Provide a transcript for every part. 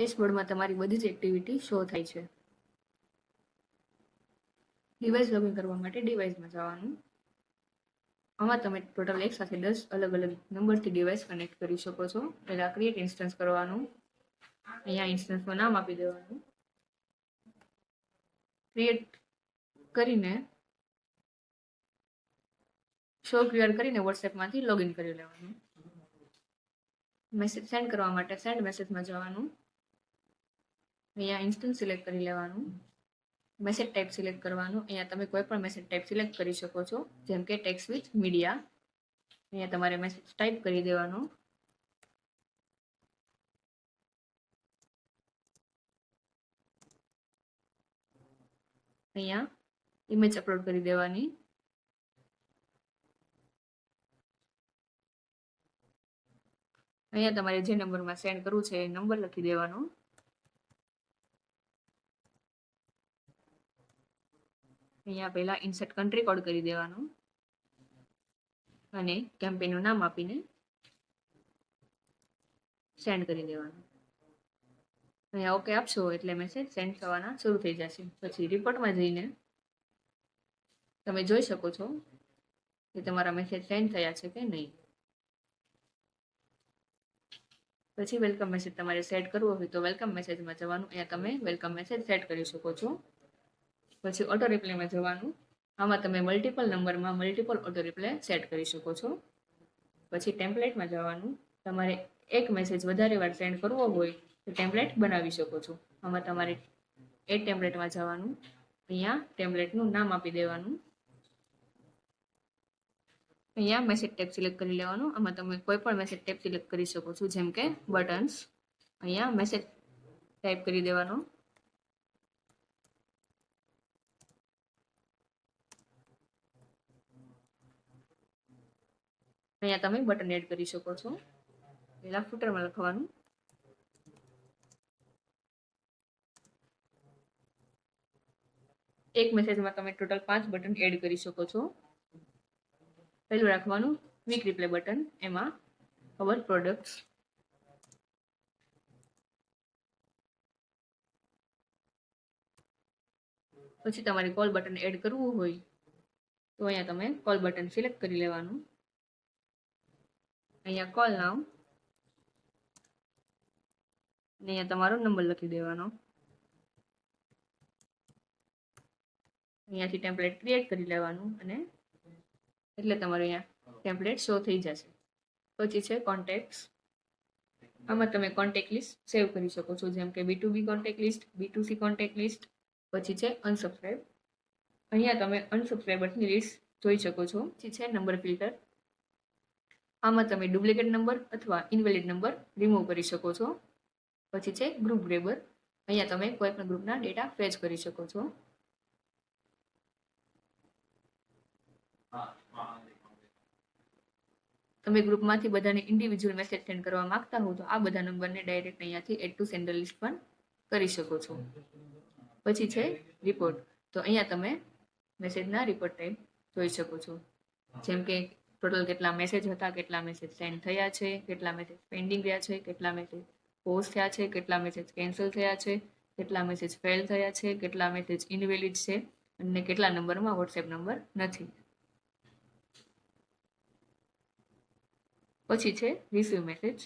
ડેશબોર્ડમાં તમારી બધી જ એક્ટિવિટી શો થાય છે. ડિવાઇસ લોગિન કરવા માટે ડિવાઇસમાં જવાનું. આમાં તમે ટોટલ એક સાથે 10 અલગ અલગ નંબરથી ડિવાઇસ કનેક્ટ કરી શકો છો. પહેલા ક્રિએટ ઇન્સ્ટન્સ કરવાનું. અહીંયા ઇન્સ્ટન્સમાં નામ આપી દેવાનું. ક્રિએટ કરીને શો ક્લિયર કરીને વોટ્સએપમાંથી લોગિન કરી લેવાનું. મેસેજ સેન્ડ કરવા માટે સેન્ડ મેસેજમાં જવાનું. અહીંયા ઇન્સ્ટન્સ સિલેક્ટ કરી લેવાનું. મેસેજ ટાઈપ સિલેક્ટ કરવાનું. અહીંયા તમે કોઈ પણ મેસેજ ટાઈપ સિલેક્ટ કરી શકો છો, જેમ કે ટેક્સ્ટ વિથ મીડિયા. અહીંયા તમારે મેસેજ ટાઈપ કરી દેવાનો. અહીંયા ઇમેજ અપલોડ કરી દેવાની. અહીંયા તમારે જે નંબરમાં સેન્ડ કરવું છે એ નંબર લખી દેવાનો. અહીંયા પહેલા ઇન્સર્ટ કન્ટ્રી કોડ કરી દેવાનો અને કેમ્પેનનું નામ આપીને સેન્ડ કરી દેવાનું. અહીંયા ઓકે આપશો એટલે મેસેજ સેન્ડ થવાના શરૂ થઈ જશે. પછી રિપોર્ટમાં જઈને તમે જોઈ શકો છો કે તમારા મેસેજ સેન્ડ થયા છે કે નહીં. પછી વેલકમ મેસેજ તમારે સેટ કરવો હોય તો વેલકમ મેસેજમાં જવાનું. અહીંયા તમે વેલકમ મેસેજ સેટ કરી શકો છો. પછી ઓટો રિપ્લાયમાં જવાનું. આમાં તમે મલ્ટિપલ નંબરમાં મલ્ટિપલ ઓટો રિપ્લાય સેટ કરી શકો છો. પછી ટેમ્પલેટમાં જવાનું. તમારે એક મેસેજ વધારે વાર સેન્ડ કરવો હોય તો ટેમ્પલેટ બનાવી શકો છો. આમાં તમારે એ ટેમ્પલેટમાં જવાનું. અહીંયા ટેમ્પલેટનું નામ આપી દેવાનું. અહીંયા મેસેજ ટેપ સિલેક્ટ કરી લેવાનું. આમાં તમે કોઈ પણ મેસેજ ટેપ સિલેક્ટ કરી શકો છો, જેમ કે બટન્સ. અહીંયા મેસેજ ટાઈપ કરી દેવાનો. અહીંયા તમે બટન એડ કરી શકો છો. પહેલા ફૂટરમાં લખવાનું. એક મેસેજમાં તમે ટોટલ 5 બટન એડ કરી શકો છો. પહેલું રાખવાનું ક્વિક રિપ્લાય બટન. એમાં અવર પ્રોડક્ટ્સ. પછી તમારે કોલ બટન એડ કરવું હોય તો અહીંયા તમે કોલ બટન સિલેક્ટ કરી લેવાનું. અહીંયા કોલ નાવ અને અહીંયા તમારો નંબર લખી દેવાનો. અહીંયાથી ટેમ્પલેટ ક્રિએટ કરી લેવાનું અને એટલે તમારે અહીંયા ટેમ્પલેટ શો થઈ જશે. પછી છે કોન્ટેક્ટ્સ. આમાં તમે કોન્ટેક્ટ લિસ્ટ સેવ કરી શકો છો, જેમ કે B2B contact list, B2C contact list. પછી છે અનસબસ્ક્રાઇબ. અહીંયા તમે અનસબસ્ક્રાઇબર્સની લિસ્ટ જોઈ શકો છો. પછી છે નંબર ફિલ્ટર. આમાં તમે ડુપ્લિકેટ નંબર અથવા ઇનવેલિડ નંબર રિમૂવ કરી શકો છો. પછી છે ગ્રુપ ગ્રેબર. અહીંયા તમે કોઈ પણ ગ્રુપના ડેટા ફેચ કરી શકો છો. તમે ગ્રુપમાંથી બધાને ઇન્ડિવિજ્યુઅલ મેસેજ સેન્ડ કરવા માંગતા હો તો આ બધા નંબરને ડાયરેક્ટ અહીંયાથી એડ ટુ સેન્ડર લિસ્ટ પણ કરી શકો છો. પછી છે રિપોર્ટ. તો અહીંયા તમે મેસેજના રિપોર્ટ ટાઈપ જોઈ શકો છો, જેમ કે ટોટલ કેટલા મેસેજ હતા, કેટલા મેસેજ સેન્ડ થયા છે, કેટલા મેસેજ પેન્ડિંગ રહ્યા છે, કેટલા મેસેજ પોઝ થયા છે, કેટલા મેસેજ કેન્સલ થયા છે, કેટલા મેસેજ ફેલ થયા છે, કેટલા મેસેજ ઇનવેલિડ છે અને કેટલા નંબરમાં વોટ્સએપ નંબર નથી. પછી છે રિસીવ મેસેજ.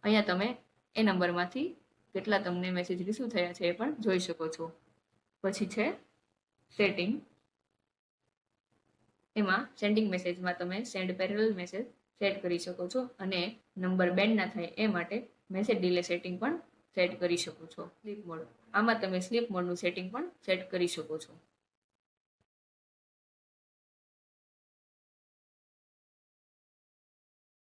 અહીંયા તમે એ નંબરમાંથી કેટલા તમને મેસેજ રિસીવ થયા છે એ પણ જોઈ શકો છો. પછી છે સેટિંગ. એમાં સેન્ડિંગ મેસેજમાં તમે સેન્ડ પેરેલલ મેસેજ સેટ કરી શકો છો અને નંબર બેન્ડ ના થાય એ માટે મેસેજ ડિલે સેટિંગ પણ સેટ કરી શકો છો. Sleep mode. આમાં તમે સ્લીપ મોડનું સેટિંગ પણ સેટ કરી શકો છો.